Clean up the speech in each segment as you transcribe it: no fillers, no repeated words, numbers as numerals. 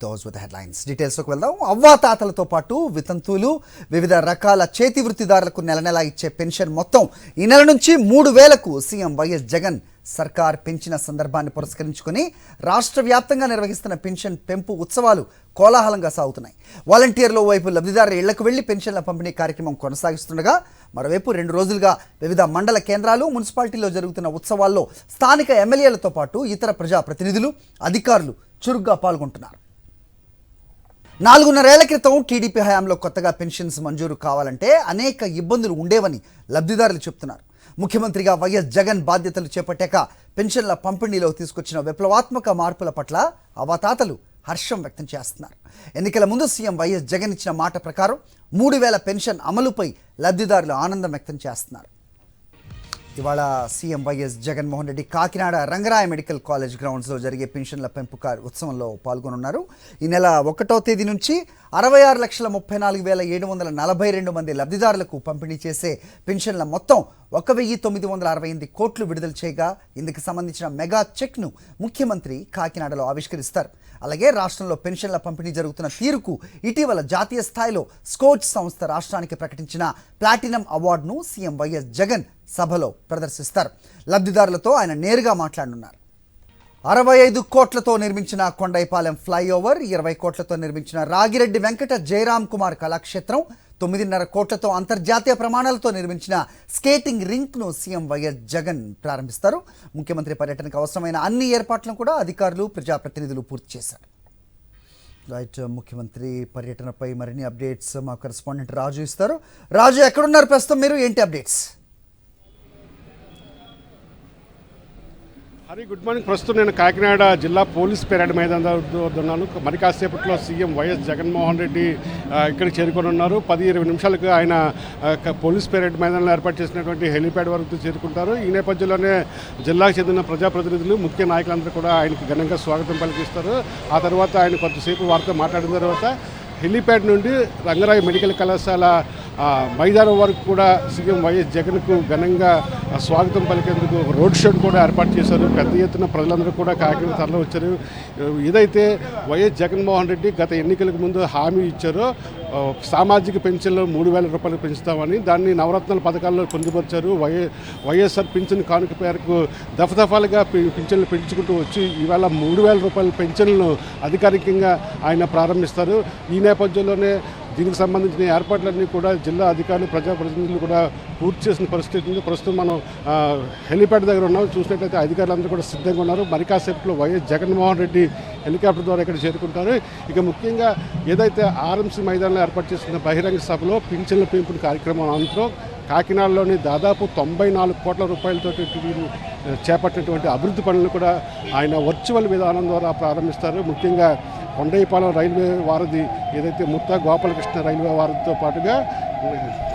those with the headlines. Details లోకి వెళ్దాం. అవ్వాతాతలతో పాటు వితంతువులు వివిధ రకాల చేతి వృత్తిదారులకు నెల ఇచ్చే పెన్షన్ మొత్తం ఈ నెల నుంచి 3,000కు సీఎం వైఎస్ జగన్ సర్కార్ పెంచిన సందర్భాన్ని పురస్కరించుకొని రాష్ట్ర వ్యాప్తంగా నిర్వహిస్తున్న పెన్షన్ పెంపు ఉత్సవాలు కోలాహలంగా సాగుతున్నాయి. వాలంటీర్ల వైపు లబ్ధిదారుల ఇళ్లకు వెళ్లి పెన్షన్ల పంపిణీ కార్యక్రమం కొనసాగిస్తుండగా మరోవైపు 2 రోజులుగా వివిధ మండల కేంద్రాలు మున్సిపాలిటీల్లో జరుగుతున్న ఉత్సవాల్లో స్థానిక ఎమ్మెల్యేలతో పాటు ఇతర ప్రజాప్రతినిధులు అధికారులు చురుగ్గా పాల్గొంటున్నారు. 4.5 ఏళ్ల క్రితం టీడీపీ హయాంలో కొత్తగా పెన్షన్స్ మంజూరు కావాలంటే అనేక ఇబ్బందులు ఉండేవని లబ్ధిదారులు చెప్తున్నారు. ముఖ్యమంత్రిగా వైఎస్ జగన్ బాధ్యతలు చేపట్టాక పెన్షన్ల పంపిణీలో తీసుకొచ్చిన విప్లవాత్మక మార్పుల పట్ల అవ్వాతాతలు హర్షం వ్యక్తం చేస్తున్నారు. ఎన్నికల ముందు సీఎం వైఎస్ జగన్ ఇచ్చిన మాట ప్రకారం 3,000 పెన్షన్ అమలుపై లబ్ధిదారులు ఆనందం వ్యక్తం చేస్తున్నారు. ఇవాళ CM YS Jaganmohan Reddy Kakinada Rangaraya medical college గ్రౌండ్స్లో జరిగే పెన్షన్ల పెంపు ఉత్సవంలో పాల్గొనున్నారు. ఈ నెల 1వ తేదీ నుంచి 66,34,742 మంది లబ్ధిదారులకు పంపిణీ చేసే పెన్షన్ల మొత్తం 1,968 కోట్లు విడుదల చేయగా ఇందుకు సంబంధించిన మెగా చెక్ను ముఖ్యమంత్రి కాకినాడలో ఆవిష్కరిస్తారు. అలాగే రాష్ట్రంలో పెన్షన్ల పంపిణీ జరుగుతున్న తీరుకు ఇటీవల జాతీయ స్థాయిలో స్కోచ్ సంస్థ రాష్ట్రానికి ప్రకటించిన ప్లాటినం అవార్డును సీఎం వైఎస్ జగన్ సభలో ప్రదర్శిస్తారు. లబ్ధిదారులతో ఆయన నేరుగా మాట్లాడనున్నారు. 65 కోట్లతో నిర్మించిన కొండైపాలెం ఫ్లైఓవర్, 20 కోట్లతో నిర్మించిన రాగిరెడ్డి వెంకట జయరామ్ కుమార్ కళాక్షేత్రం, 9.5 కోట్లతో అంతర్జాతీయ ప్రమాణాలతో నిర్మించిన స్కేటింగ్ రింక్ను సీఎం వైఎస్ జగన్ ప్రారంభిస్తారు. ముఖ్యమంత్రి పర్యటనకు అవసరమైన అన్ని ఏర్పాట్లను కూడా అధికారులు ప్రజాప్రతినిధులు పూర్తి చేశారు. రైట్, ముఖ్యమంత్రి పర్యటనపై మరిన్ని అప్డేట్స్ మా కరెస్పాండెంట్ రాజు ఇస్తారు. రాజు, ఎక్కడున్నారు ప్రస్తుతం మీరు? ఏంటి అప్డేట్స్? Hari, good morning. ప్రస్తుతం నేను కాకినాడ జిల్లా పోలీస్ పెరేడ్ మైదానం వద్ద ఉన్నాను. మరి కాసేపట్లో సీఎం వైఎస్ జగన్మోహన్ రెడ్డి ఇక్కడికి చేరుకొని ఉన్నారు. 10-20 నిమిషాలకు ఆయన పోలీస్ పెరేడ్ మైదానంలో ఏర్పాటు చేసినటువంటి హెలీప్యాడ్ వరకు చేరుకుంటారు. ఈ నేపథ్యంలోనే జిల్లాకు చెందిన ప్రజాప్రతినిధులు, ముఖ్య నాయకులందరూ కూడా ఆయనకు ఘనంగా స్వాగతం పలికిస్తారు. ఆ తర్వాత ఆయన కొంతసేపు వారితో మాట్లాడిన తర్వాత హెలీప్యాడ్ నుండి రంగరాయ మెడికల్ కళాశాల మైదానం వరకు కూడా సీఎం వైఎస్ జగన్కు ఘనంగా స్వాగతం పలికేందుకు రోడ్ షో కూడా ఏర్పాటు చేశారు. పెద్ద ఎత్తున ప్రజలందరూ కూడా కాకినాడ తరలి వచ్చారు. ఏదైతే వైఎస్ జగన్మోహన్ రెడ్డి గత ఎన్నికలకు ముందు హామీ ఇచ్చారో సామాజిక పెన్షన్లు 3,000 రూపాయలు పెంచుతామని, దాన్ని నవరత్నాల పథకాల్లో పొందుపరిచారు. వైఎస్ఆర్ పింఛన్ కానుక పేరుకు దఫదఫాలుగా పింఛన్లు పెంచుకుంటూ వచ్చి ఈవేళ 3,000 రూపాయల పెన్షన్లను అధికారికంగా ఆయన ప్రారంభిస్తారు. ఈ నేపథ్యంలోనే దీనికి సంబంధించిన ఏర్పాట్లన్నీ కూడా జిల్లా అధికారులు, ప్రజాప్రతినిధులు కూడా పూర్తి చేసిన పరిస్థితి ఉంది. ప్రస్తుతం మనం హెలిప్యాడ్ దగ్గర ఉన్నాం. చూసినట్లయితే అధికారులందరూ కూడా సిద్ధంగా ఉన్నారు. మరి కాసేపులో వైఎస్ జగన్మోహన్ రెడ్డి హెలికాప్టర్ ద్వారా ఇక్కడ చేరుకుంటారు. ఇక ముఖ్యంగా ఏదైతే ఆర్ఎంసీ మైదానంలో ఏర్పాటు చేసిన బహిరంగ సభలో పింఛన్ల పెంపుడు కార్యక్రమం అనంతరం కాకినాడలోని దాదాపు 94 కోట్ల రూపాయలతో చేపట్టినటువంటి అభివృద్ధి పనులను కూడా ఆయన వర్చువల్ విధానం ద్వారా ప్రారంభిస్తారు. ముఖ్యంగా కొండైపాలెం రైల్వే వారధి, ఏదైతే ముత్తా గోపాలకృష్ణ రైల్వే వారధితో పాటుగా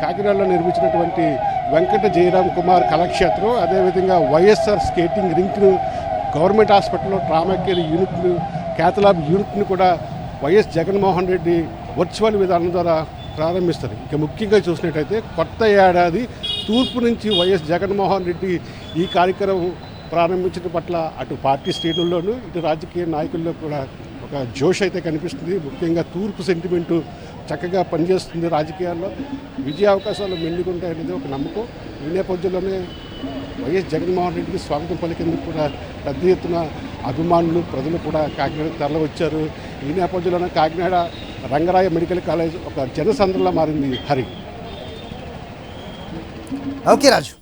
కాకినాడలో నిర్మించినటువంటి వెంకట జయరామ్ కుమార్ కళాక్షేత్రం, అదేవిధంగా వైఎస్ఆర్ స్కేటింగ్ రింక్ను, గవర్నమెంట్ హాస్పిటల్లో ట్రామా కేర్ యూనిట్ను, క్యాథలాబ్ యూనిట్ను కూడా వైఎస్ జగన్మోహన్ రెడ్డి వర్చువల్ విధానం ద్వారా ప్రారంభిస్తారు. ఇక ముఖ్యంగా చూసినట్టయితే కొత్త ఏడాది తూర్పు నుంచి వైఎస్ జగన్మోహన్ రెడ్డి ఈ కార్యక్రమం ప్రారంభించడం పట్ల అటు పార్టీ శ్రేణుల్లోనూ ఇటు రాజకీయ నాయకుల్లో కూడా ఒక జోష్ అయితే కనిపిస్తుంది. ముఖ్యంగా తూర్పు సెంటిమెంటు చక్కగా పనిచేస్తుంది. రాజకీయాల్లో విజయ అవకాశాలు మెండుకుంటాయనేది ఒక నమ్మకం. ఈ నేపథ్యంలోనే వైఎస్ జగన్మోహన్ రెడ్డికి స్వాగతం పలికేందుకు కూడా పెద్ద ఎత్తున అభిమానులు, ప్రజలు కూడా కాకినాడ తరలి వచ్చారు. ఈ నేపథ్యంలోనే కాకినాడ రంగరాయ మెడికల్ కాలేజ్ ఒక జనసంద్రంలా మారింది. హరి, ఓకే రాజు.